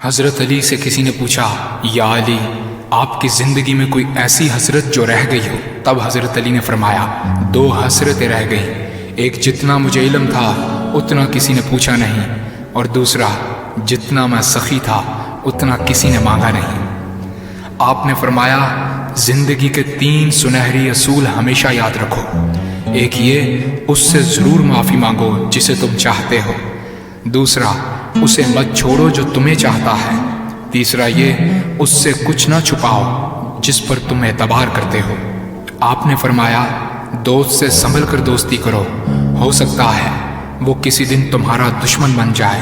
حضرت علی سے کسی نے پوچھا، یا علی، آپ کی زندگی میں کوئی ایسی حسرت جو رہ گئی ہو؟ تب حضرت علی نے فرمایا، 2 حسرتیں رہ گئیں، ایک جتنا مجھے علم تھا اتنا کسی نے پوچھا نہیں، اور دوسرا جتنا میں سخی تھا اتنا کسی نے مانگا نہیں۔ آپ نے فرمایا، زندگی کے 3 سنہری اصول ہمیشہ یاد رکھو۔ ایک یہ، اس سے ضرور معافی مانگو جسے تم چاہتے ہو۔ دوسرا، اسے مت چھوڑو جو تمہیں چاہتا ہے۔ تیسرا یہ، اس سے کچھ نہ چھپاؤ جس پر تم اعتبار کرتے ہو۔ آپ نے فرمایا، دوست سے سنبھل کر دوستی کرو، ہو سکتا ہے وہ کسی دن تمہارا دشمن بن جائے،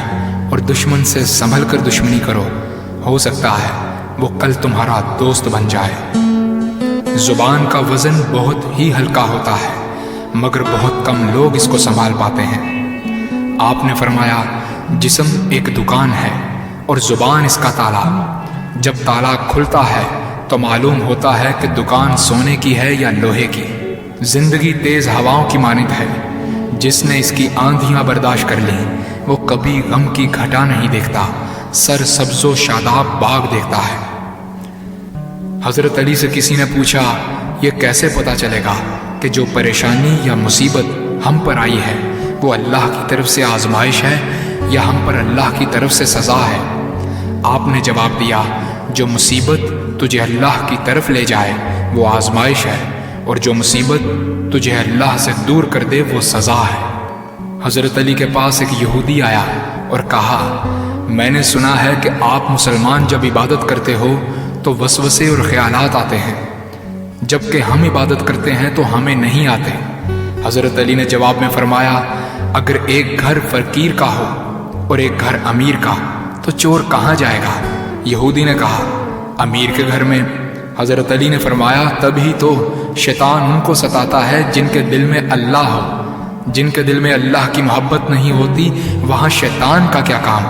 اور دشمن سے سنبھل کر دشمنی کرو، ہو سکتا ہے وہ کل تمہارا دوست بن جائے۔ زبان کا وزن بہت ہی ہلکا ہوتا ہے، مگر بہت کم لوگ اس کو سنبھال پاتے ہیں۔ آپ نے فرمایا، جسم ایک دکان ہے اور زبان اس کا تالا۔ جب تالا کھلتا ہے تو معلوم ہوتا ہے کہ دکان سونے کی ہے یا لوہے کی۔ زندگی تیز ہواؤں کی مانند ہے، جس نے اس کی آندھیاں برداشت کر لیں وہ کبھی غم کی گھٹا نہیں دیکھتا، سر سبز و شاداب باغ دیکھتا ہے۔ حضرت علی سے کسی نے پوچھا، یہ کیسے پتہ چلے گا کہ جو پریشانی یا مصیبت ہم پر آئی ہے وہ اللہ کی طرف سے آزمائش ہے یا ہم پر اللہ کی طرف سے سزا ہے؟ آپ نے جواب دیا، جو مصیبت تجھے اللہ کی طرف لے جائے وہ آزمائش ہے، اور جو مصیبت تجھے اللہ سے دور کر دے وہ سزا ہے۔ حضرت علی کے پاس ایک یہودی آیا اور کہا، میں نے سنا ہے کہ آپ مسلمان جب عبادت کرتے ہو تو وسوسے اور خیالات آتے ہیں، جبکہ ہم عبادت کرتے ہیں تو ہمیں نہیں آتے۔ حضرت علی نے جواب میں فرمایا، اگر ایک گھر فقیر کا ہو اور ایک گھر امیر کا تو چور کہاں جائے گا؟ یہودی نے کہا، امیر کے گھر میں۔ حضرت علی نے فرمایا، تبھی تو شیطان ان کو ستاتا ہے جن کے دل میں اللہ ہو۔ جن کے دل میں اللہ کی محبت نہیں ہوتی وہاں شیطان کا کیا کام؟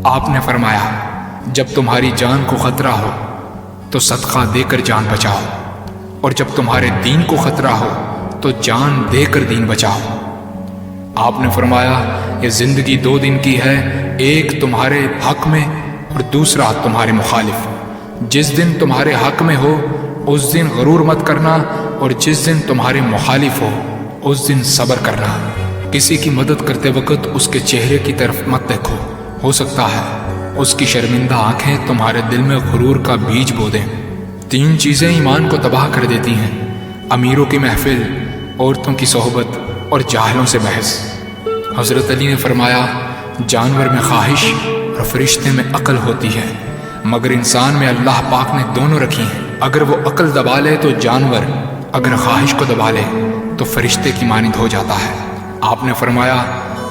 آپ نے فرمایا، جب تمہاری جان کو خطرہ ہو تو صدقہ دے کر جان بچاؤ، اور جب تمہارے دین کو خطرہ ہو تو جان دے کر دین بچاؤ۔ آپ نے فرمایا، یہ زندگی 2 دن کی ہے، ایک تمہارے حق میں اور دوسرا تمہارے مخالف۔ جس دن تمہارے حق میں ہو اس دن غرور مت کرنا، اور جس دن تمہارے مخالف ہو اس دن صبر کرنا۔ کسی کی مدد کرتے وقت اس کے چہرے کی طرف مت دیکھو، ہو سکتا ہے اس کی شرمندہ آنکھیں تمہارے دل میں غرور کا بیج بو دیں۔ 3 چیزیں ایمان کو تباہ کر دیتی ہیں، امیروں کی محفل، عورتوں کی صحبت اور جاہلوں سے بحث۔ حضرت علی نے فرمایا، جانور میں خواہش اور فرشتے میں عقل ہوتی ہے، مگر انسان میں اللہ پاک نے دونوں رکھی ہیں۔ اگر وہ عقل دبا لے تو جانور، اگر خواہش کو دبا لے تو فرشتے کی مانند ہو جاتا ہے۔ آپ نے فرمایا،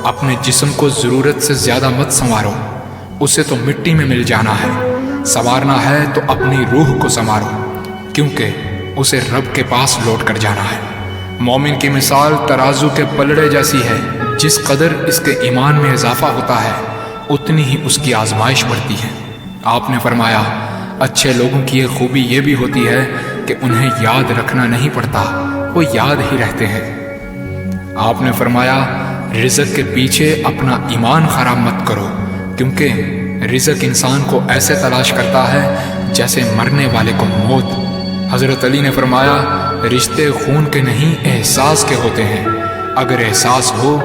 اپنے جسم کو ضرورت سے زیادہ مت سنوارو، اسے تو مٹی میں مل جانا ہے۔ سنوارنا ہے تو اپنی روح کو سنوارو، کیونکہ اسے رب کے پاس لوٹ کر جانا ہے۔ مومن کی مثال ترازو کے پلڑے جیسی ہے، جس قدر اس کے ایمان میں اضافہ ہوتا ہے اتنی ہی اس کی آزمائش بڑھتی ہے۔ آپ نے فرمایا، اچھے لوگوں کی ایک خوبی یہ بھی ہوتی ہے کہ انہیں یاد رکھنا نہیں پڑتا، وہ یاد ہی رہتے ہیں۔ آپ نے فرمایا، رزق کے پیچھے اپنا ایمان خراب مت کرو، کیونکہ رزق انسان کو ایسے تلاش کرتا ہے جیسے مرنے والے کو موت۔ حضرت علی نے فرمایا، رشتے خون کے نہیں احساس کے ہوتے ہیں، اگر احساس ہو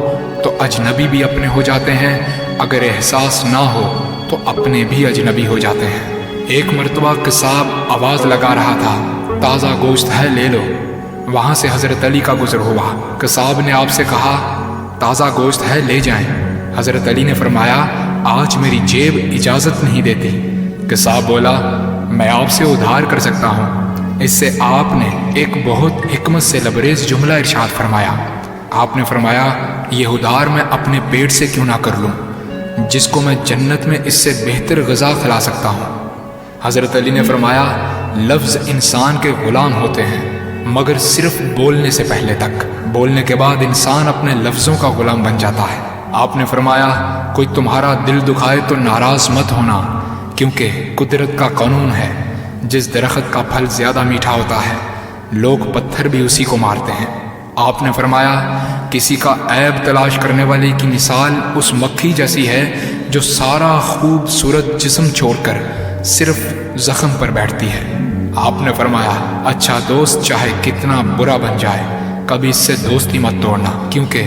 تو اجنبی بھی اپنے ہو جاتے ہیں، اگر احساس نہ ہو تو اپنے بھی اجنبی ہو جاتے ہیں۔ ایک مرتبہ قصاب آواز لگا رہا تھا، تازہ گوشت ہے لے لو۔ وہاں سے حضرت علی کا گزر ہوا۔ قصاب نے آپ سے کہا، تازہ گوشت ہے لے جائیں۔ حضرت علی نے فرمایا، آج میری جیب اجازت نہیں دیتی۔ قصاب بولا، میں آپ سے ادھار کر سکتا ہوں۔ اس سے آپ نے ایک بہت حکمت سے لبریز جملہ ارشاد فرمایا۔ آپ نے فرمایا، یہ ادھار میں اپنے پیٹ سے کیوں نہ کر لوں، جس کو میں جنت میں اس سے بہتر غذا کھلا سکتا ہوں۔ حضرت علی نے فرمایا، لفظ انسان کے غلام ہوتے ہیں مگر صرف بولنے سے پہلے تک، بولنے کے بعد انسان اپنے لفظوں کا غلام بن جاتا ہے۔ آپ نے فرمایا، کوئی تمہارا دل دکھائے تو ناراض مت ہونا، کیونکہ قدرت کا قانون ہے، جس درخت کا پھل زیادہ میٹھا ہوتا ہے لوگ پتھر بھی اسی کو مارتے ہیں۔ آپ نے فرمایا، کسی کا عیب تلاش کرنے والے کی مثال اس مکھی جیسی ہے جو سارا خوبصورت جسم چھوڑ کر صرف زخم پر بیٹھتی ہے۔ آپ نے فرمایا اچھا دوست چاہے کتنا برا بن جائے کبھی اس سے دوستی مت توڑنا، کیونکہ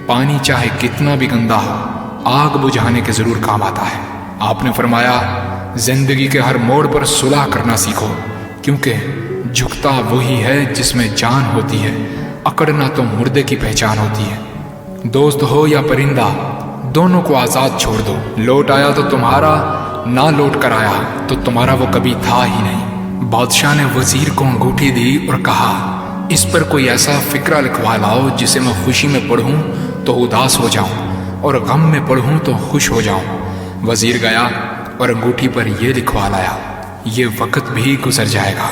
پانی چاہے کتنا بھی گندا ہو آگ بجھانے کے ضرور کام آتا ہے۔ آپ نے فرمایا زندگی کے ہر موڑ پر صلح کرنا سیکھو، کیونکہ جھکتا وہی ہے جس میں جان ہوتی ہے، اکڑنا تو مردے کی پہچان ہوتی ہے۔ دوست ہو یا پرندہ دونوں کو آزاد چھوڑ دو، لوٹ آیا تو تمہارا، نہ لوٹ کر آیا تو تمہارا وہ کبھی تھا ہی نہیں۔ بادشاہ نے وزیر کو انگوٹھی دی اور کہا اس پر کوئی ایسا فقرہ لکھوا لاؤ جسے میں خوشی میں پڑھوں تو اداس ہو جاؤں اور غم میں پڑھوں تو خوش ہو جاؤں۔ وزیر گیا اور انگوٹھی پر یہ لکھوا لایا یہ وقت بھی گزر جائے گا۔